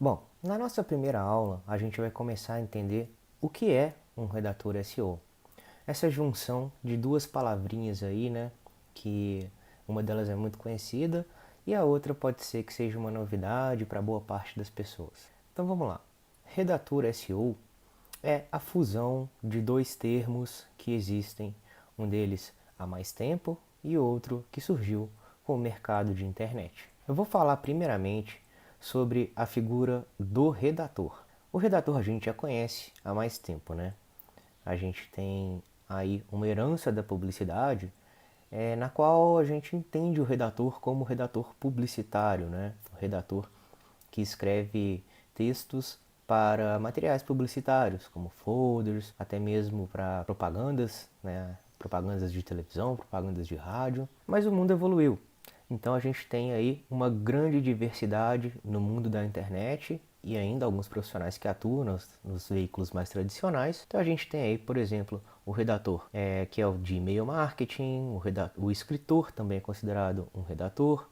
Bom, na nossa primeira aula, a gente vai começar a entender o que é um redator SEO. Essa junção de duas palavrinhas aí, né, que uma delas é muito conhecida e a outra pode ser que seja uma novidade para boa parte das pessoas. Então vamos lá. Redator SEO é a fusão de dois termos que existem, um deles há mais tempo e outro que surgiu com o mercado de internet. Eu vou falar primeiramente sobre a figura do redator. O redator a gente já conhece há mais tempo, né? A gente tem aí uma herança da publicidade, na qual a gente entende o redator como redator publicitário, né? O redator que escreve textos para materiais publicitários, como folders, até mesmo para propagandas, né? Propagandas de televisão, propagandas de rádio. Mas o mundo evoluiu. Então a gente tem aí uma grande diversidade no mundo da internet e ainda alguns profissionais que atuam nos veículos mais tradicionais. Então a gente tem aí, por exemplo, o redator, que é o de e-mail marketing, o escritor também é considerado um redator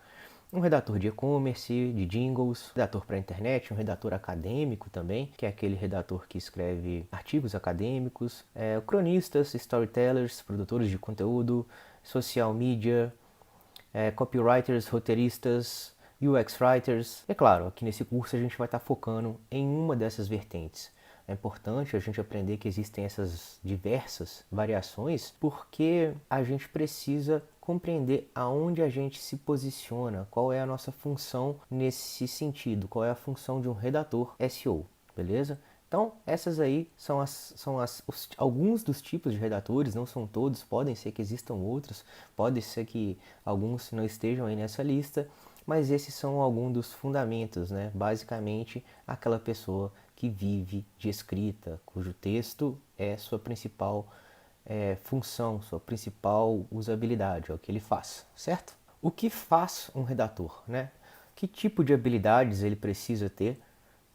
de e-commerce, de jingles, redator para a internet, um redator acadêmico também, que é aquele redator que escreve artigos acadêmicos, cronistas, storytellers, produtores de conteúdo, social media, copywriters, roteiristas, UX writers. É claro, aqui nesse curso a gente vai estar focando em uma dessas vertentes. É importante a gente aprender que existem essas diversas variações porque a gente precisa compreender aonde a gente se posiciona, qual é a nossa função nesse sentido, qual é a função de um redator SEO, beleza? Então, essas aí são alguns dos tipos de redatores, não são todos, podem ser que existam outros, pode ser que alguns não estejam aí nessa lista, mas esses são alguns dos fundamentos, né? Basicamente, aquela pessoa que vive de escrita, cujo texto é sua principal função, sua principal usabilidade, é o que ele faz, certo? O que faz um redator, né? Que tipo de habilidades ele precisa ter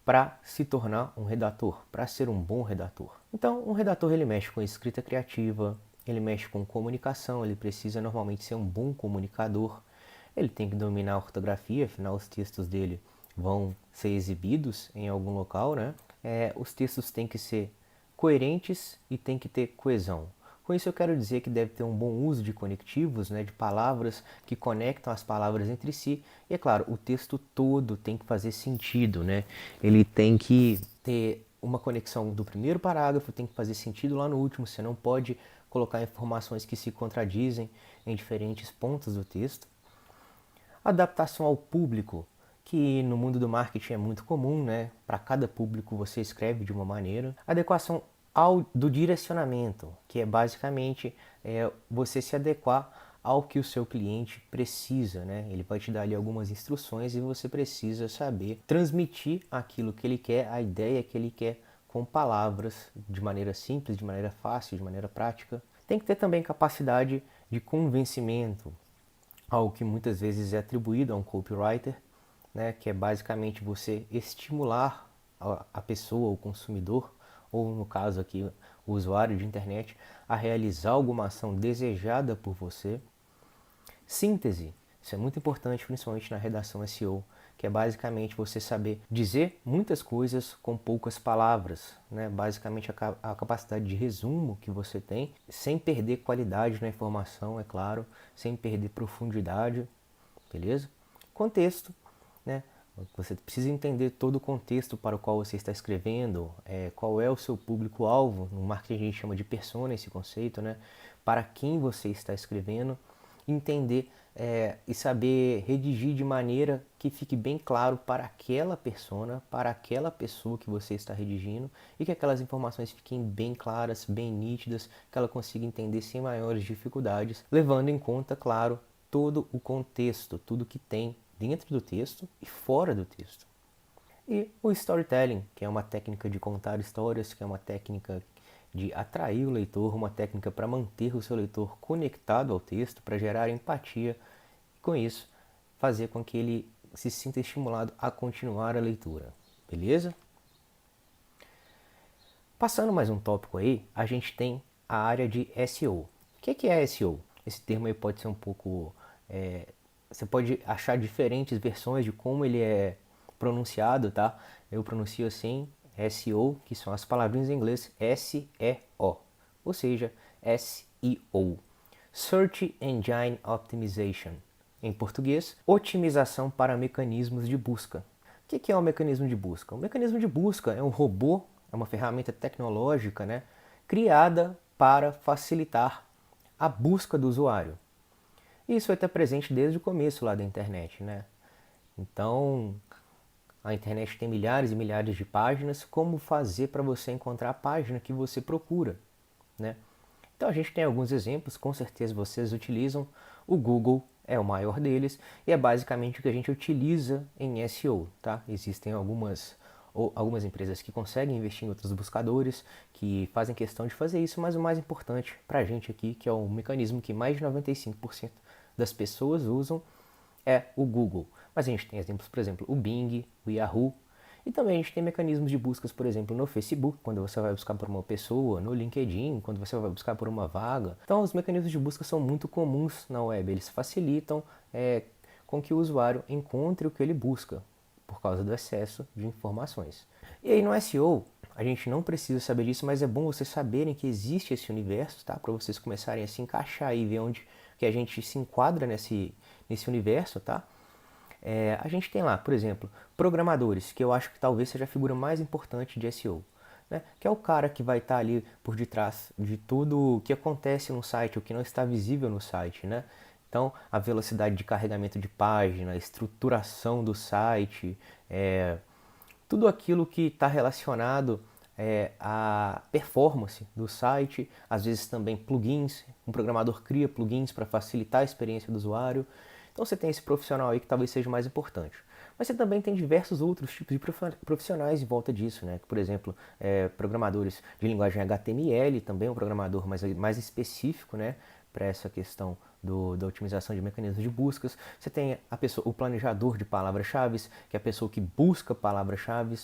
para se tornar um redator, para ser um bom redator? Então, um redator ele mexe com escrita criativa, ele mexe com comunicação, ele precisa normalmente ser um bom comunicador, ele tem que dominar a ortografia, afinal os textos dele vão ser exibidos em algum local, né? Os textos têm que ser coerentes e tem que ter coesão. Com isso eu quero dizer que deve ter um bom uso de conectivos, né, de palavras que conectam as palavras entre si. E é claro, o texto todo tem que fazer sentido, né? Ele tem que ter uma conexão do primeiro parágrafo, tem que fazer sentido lá no último. Você não pode colocar informações que se contradizem em diferentes pontos do texto. Adaptação ao público, que no mundo do marketing é muito comum, né? Para cada público você escreve de uma maneira. Adequação do direcionamento, que é basicamente você se adequar ao que o seu cliente precisa, né? Ele vai te dar ali algumas instruções e você precisa saber transmitir aquilo que ele quer, a ideia que ele quer, com palavras, de maneira simples, de maneira fácil, de maneira prática. Tem que ter também capacidade de convencimento, algo que muitas vezes é atribuído a um copywriter, né, que é basicamente você estimular a pessoa, o consumidor, ou no caso aqui o usuário de internet, a realizar alguma ação desejada por você. Síntese, isso é muito importante, principalmente na redação SEO, que é basicamente você saber dizer muitas coisas com poucas palavras, né? Basicamente a capacidade de resumo que você tem, sem perder qualidade na informação, é claro, sem perder profundidade, beleza? Contexto, né? Você precisa entender todo o contexto para o qual você está escrevendo, qual é o seu público-alvo. No marketing a gente chama de persona esse conceito, né? Para quem você está escrevendo, entender e saber redigir de maneira que fique bem claro para aquela persona, para aquela pessoa que você está redigindo e que aquelas informações fiquem bem claras, bem nítidas, que ela consiga entender sem maiores dificuldades, levando em conta, claro, todo o contexto, tudo que tem dentro do texto e fora do texto. E o storytelling, que é uma técnica de contar histórias, que é uma técnica de atrair o leitor, uma técnica para manter o seu leitor conectado ao texto, para gerar empatia e com isso fazer com que ele se sinta estimulado a continuar a leitura. Beleza? Passando mais um tópico aí, a gente tem a área de SEO. O que é SEO? Esse termo aí pode ser um pouco... você pode achar diferentes versões de como ele é pronunciado, tá? eu pronuncio assim, SEO, que são as palavrinhas em inglês SEO, ou seja, SEO. Search Engine Optimization. Em português, otimização para mecanismos de busca. O que é um mecanismo de busca? Um mecanismo de busca é um robô, é uma ferramenta tecnológica, né, criada para facilitar a busca do usuário. Isso vai estar presente desde o começo lá da internet, né? Então, a internet tem milhares e milhares de páginas. Como fazer para você encontrar a página que você procura, né? Então a gente tem alguns exemplos, com certeza vocês utilizam. O Google é o maior deles e é basicamente o que a gente utiliza em SEO, tá? Existem algumas empresas que conseguem investir em outros buscadores, que fazem questão de fazer isso, mas o mais importante para a gente aqui, que é um mecanismo que mais de 95% das pessoas usam, é o Google. Mas a gente tem exemplos, por exemplo, o Bing, o Yahoo, e também a gente tem mecanismos de buscas, por exemplo, no Facebook, quando você vai buscar por uma pessoa, no LinkedIn, quando você vai buscar por uma vaga. Então, os mecanismos de busca são muito comuns na web, eles facilitam com que o usuário encontre o que ele busca, por causa do excesso de informações. E aí no SEO, a gente não precisa saber disso, mas é bom vocês saberem que existe esse universo, tá? Para vocês começarem a se encaixar e ver onde que a gente se enquadra nesse universo, tá? A gente tem lá, por exemplo, programadores, que eu acho que talvez seja a figura mais importante de SEO, né? Que é o cara que vai estar ali por detrás de tudo o que acontece no site, o que não está visível no site, né? Então, a velocidade de carregamento de página, a estruturação do site, tudo aquilo que está relacionado à performance do site, às vezes também plugins, um programador cria plugins para facilitar a experiência do usuário. Então você tem esse profissional aí que talvez seja o mais importante. Mas você também tem diversos outros tipos de profissionais em volta disso, né? Por exemplo, programadores de linguagem HTML, também um programador mais específico, né? Para essa questão da otimização de mecanismos de buscas. Você tem o planejador de palavras-chave, que é a pessoa que busca palavras-chave,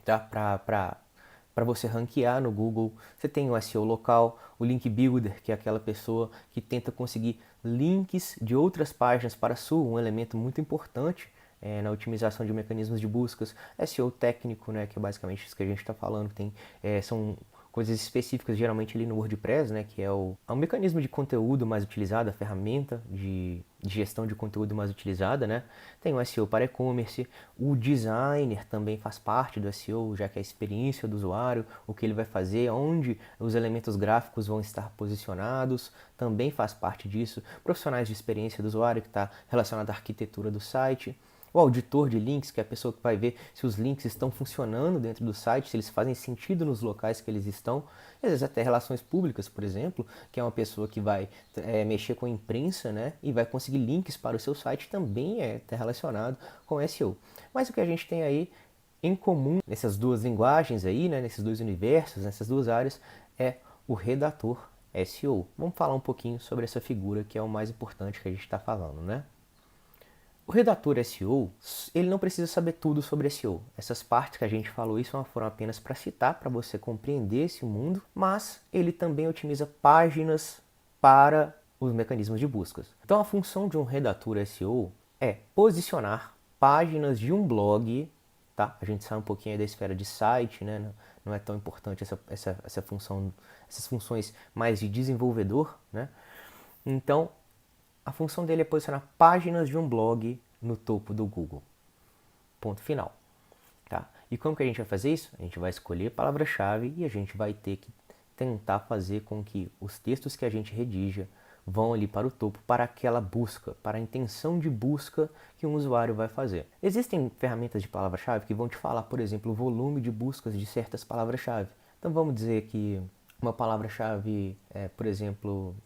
tá? Para você ranquear no Google. Você tem o SEO local, o Link Builder, que é aquela pessoa que tenta conseguir links de outras páginas para a sua, um elemento muito importante na otimização de mecanismos de buscas. SEO técnico, né, que é basicamente isso que a gente está falando, são coisas específicas, geralmente ali no WordPress, né, que é um mecanismo de conteúdo mais utilizado, a ferramenta de gestão de conteúdo mais utilizada, né? Tem o SEO para e-commerce, o designer também faz parte do SEO, já que é a experiência do usuário, o que ele vai fazer, onde os elementos gráficos vão estar posicionados, também faz parte disso. Profissionais de experiência do usuário, que está relacionado à arquitetura do site. O auditor de links, que é a pessoa que vai ver se os links estão funcionando dentro do site, se eles fazem sentido nos locais que eles estão. E às vezes até relações públicas, por exemplo, que é uma pessoa que vai mexer com a imprensa, né, e vai conseguir links para o seu site, também é relacionado com SEO. Mas o que a gente tem aí em comum nessas duas linguagens aí, né, nesses dois universos, nessas duas áreas, é o redator SEO. Vamos falar um pouquinho sobre essa figura que é o mais importante que a gente está falando, né? O redator SEO, ele não precisa saber tudo sobre SEO. Essas partes que a gente falou isso foram apenas para citar, para você compreender esse mundo, mas ele também otimiza páginas para os mecanismos de buscas. Então a função de um redator SEO é posicionar páginas de um blog, tá? A gente sai um pouquinho aí da esfera de site, né? Não é tão importante essa função, essas funções mais de desenvolvedor, né? Então, a função dele é posicionar páginas de um blog no topo do Google. Ponto final. Tá? E como que a gente vai fazer isso? A gente vai escolher a palavra-chave e a gente vai ter que tentar fazer com que os textos que a gente redija vão ali para o topo, para aquela busca, para a intenção de busca que um usuário vai fazer. Existem ferramentas de palavra-chave que vão te falar, por exemplo, o volume de buscas de certas palavras-chave. Então vamos dizer que uma palavra-chave por exemplo,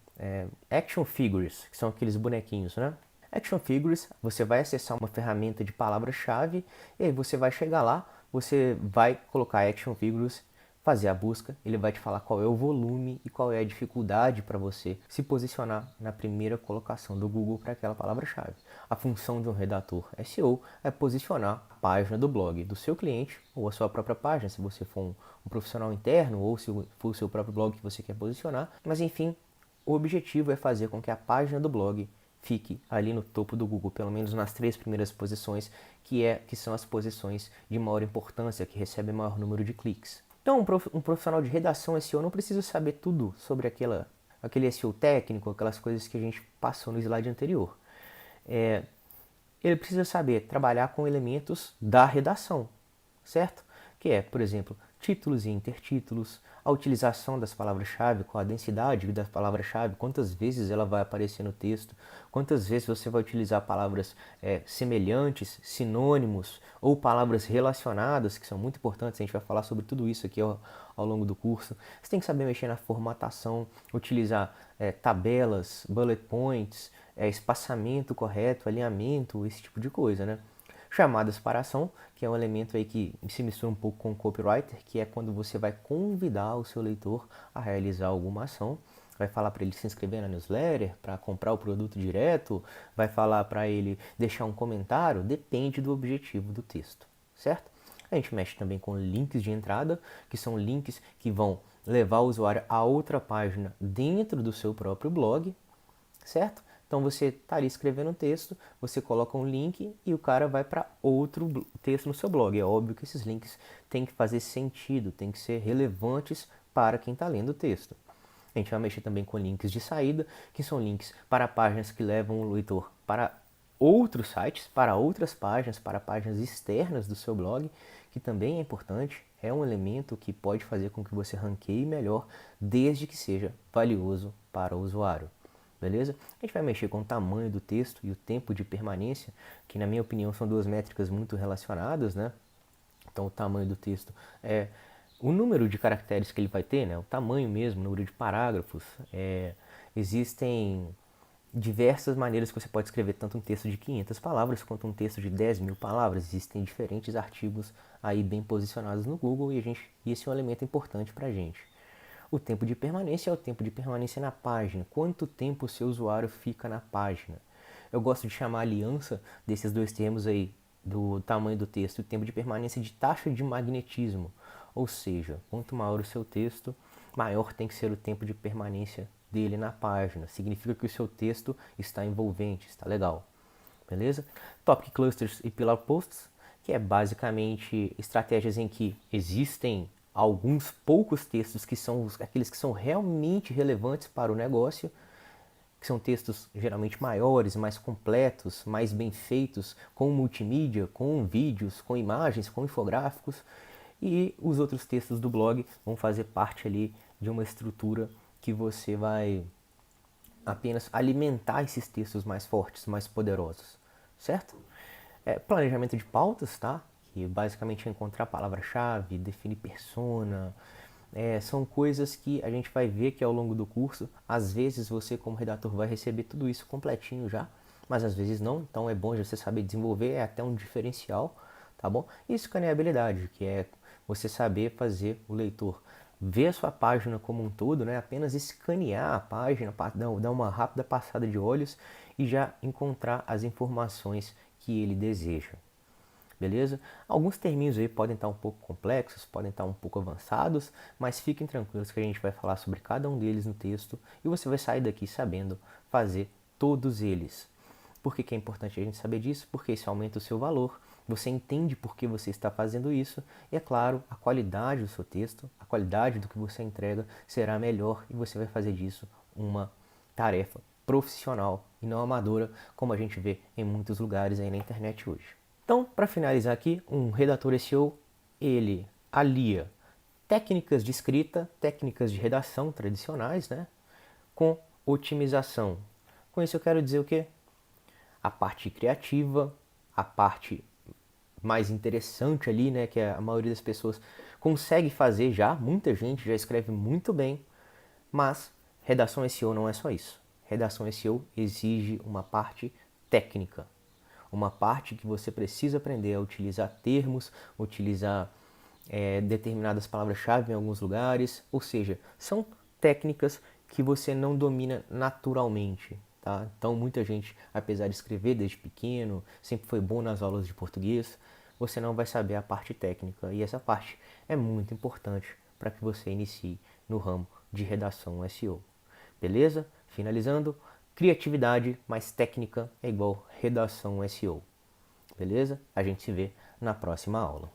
action figures, que são aqueles bonequinhos, né? Action figures, você vai acessar uma ferramenta de palavra-chave e aí você vai chegar lá, você vai colocar action figures, fazer a busca, ele vai te falar qual é o volume e qual é a dificuldade para você se posicionar na primeira colocação do Google para aquela palavra-chave. A função de um redator SEO é posicionar a página do blog do seu cliente ou a sua própria página, se você for um profissional interno ou se for o seu próprio blog que você quer posicionar, mas enfim, o objetivo é fazer com que a página do blog fique ali no topo do Google, pelo menos nas 3 primeiras posições, que são as posições de maior importância, que recebem maior número de cliques. Então, um profissional de redação SEO não precisa saber tudo sobre aquele SEO técnico, aquelas coisas que a gente passou no slide anterior. Ele precisa saber trabalhar com elementos da redação, certo? Que é, por exemplo, títulos e intertítulos, a utilização das palavras-chave, com a densidade das palavras-chave, quantas vezes ela vai aparecer no texto, quantas vezes você vai utilizar palavras semelhantes, sinônimos ou palavras relacionadas, que são muito importantes, a gente vai falar sobre tudo isso aqui ao longo do curso. Você tem que saber mexer na formatação, utilizar tabelas, bullet points, espaçamento correto, alinhamento, esse tipo de coisa, né? Chamadas para ação, que é um elemento aí que se mistura um pouco com o copywriter, que é quando você vai convidar o seu leitor a realizar alguma ação, vai falar para ele se inscrever na newsletter, para comprar o produto direto, vai falar para ele deixar um comentário, depende do objetivo do texto, certo? A gente mexe também com links de entrada, que são links que vão levar o usuário a outra página dentro do seu próprio blog, certo? Então você está ali escrevendo um texto, você coloca um link e o cara vai para outro texto no seu blog. É óbvio que esses links têm que fazer sentido, têm que ser relevantes para quem está lendo o texto. A gente vai mexer também com links de saída, que são links para páginas que levam o leitor para outros sites, para outras páginas, para páginas externas do seu blog, que também é importante, é um elemento que pode fazer com que você ranqueie melhor, desde que seja valioso para o usuário. Beleza? A gente vai mexer com o tamanho do texto e o tempo de permanência, que na minha opinião são duas métricas muito relacionadas, né? Então o tamanho do texto é o número de caracteres que ele vai ter, né? O tamanho mesmo, o número de parágrafos. Existem diversas maneiras que você pode escrever tanto um texto de 500 palavras quanto um texto de 10.000 palavras. Existem diferentes artigos aí bem posicionados no Google e esse é um elemento importante para a gente. O tempo de permanência é o tempo de permanência na página. Quanto tempo o seu usuário fica na página? Eu gosto de chamar a aliança desses dois termos aí, do tamanho do texto, o tempo de permanência de taxa de magnetismo. Ou seja, quanto maior o seu texto, maior tem que ser o tempo de permanência dele na página. Significa que o seu texto está envolvente, está legal. Beleza? Topic Clusters e Pillar Posts, que é basicamente estratégias em que existem alguns poucos textos que são aqueles que são realmente relevantes para o negócio, que são textos geralmente maiores, mais completos, mais bem feitos, com multimídia, com vídeos, com imagens, com infográficos, e os outros textos do blog vão fazer parte ali de uma estrutura que você vai apenas alimentar esses textos mais fortes, mais poderosos, certo? Planejamento de pautas, tá? Que basicamente é encontrar a palavra-chave, definir persona. São coisas que a gente vai ver que ao longo do curso, às vezes você como redator vai receber tudo isso completinho já, mas às vezes não, então é bom já você saber desenvolver, é até um diferencial, tá bom? E escaneabilidade, que é você saber fazer o leitor ver a sua página como um todo, né? Apenas escanear a página, dar uma rápida passada de olhos e já encontrar as informações que ele deseja. Beleza? Alguns terminhos aí podem estar um pouco complexos, podem estar um pouco avançados, mas fiquem tranquilos que a gente vai falar sobre cada um deles no texto e você vai sair daqui sabendo fazer todos eles. Por que é importante a gente saber disso? Porque isso aumenta o seu valor, você entende por que você está fazendo isso e, é claro, a qualidade do seu texto, a qualidade do que você entrega será melhor e você vai fazer disso uma tarefa profissional e não amadora, como a gente vê em muitos lugares aí na internet hoje. Então, para finalizar aqui, um redator SEO, ele alia técnicas de escrita, técnicas de redação tradicionais, né, com otimização. Com isso eu quero dizer o quê? A parte criativa, a parte mais interessante ali, né, que a maioria das pessoas consegue fazer já, muita gente já escreve muito bem, mas redação SEO não é só isso. Redação SEO exige uma parte técnica, uma parte que você precisa aprender a utilizar termos, utilizar determinadas palavras-chave em alguns lugares, ou seja, são técnicas que você não domina naturalmente. Tá? Então muita gente, apesar de escrever desde pequeno, sempre foi bom nas aulas de português, você não vai saber a parte técnica e essa parte é muito importante para que você inicie no ramo de redação SEO. Beleza? Finalizando, Criatividade mais técnica é igual redação SEO. Beleza? A gente se vê na próxima aula.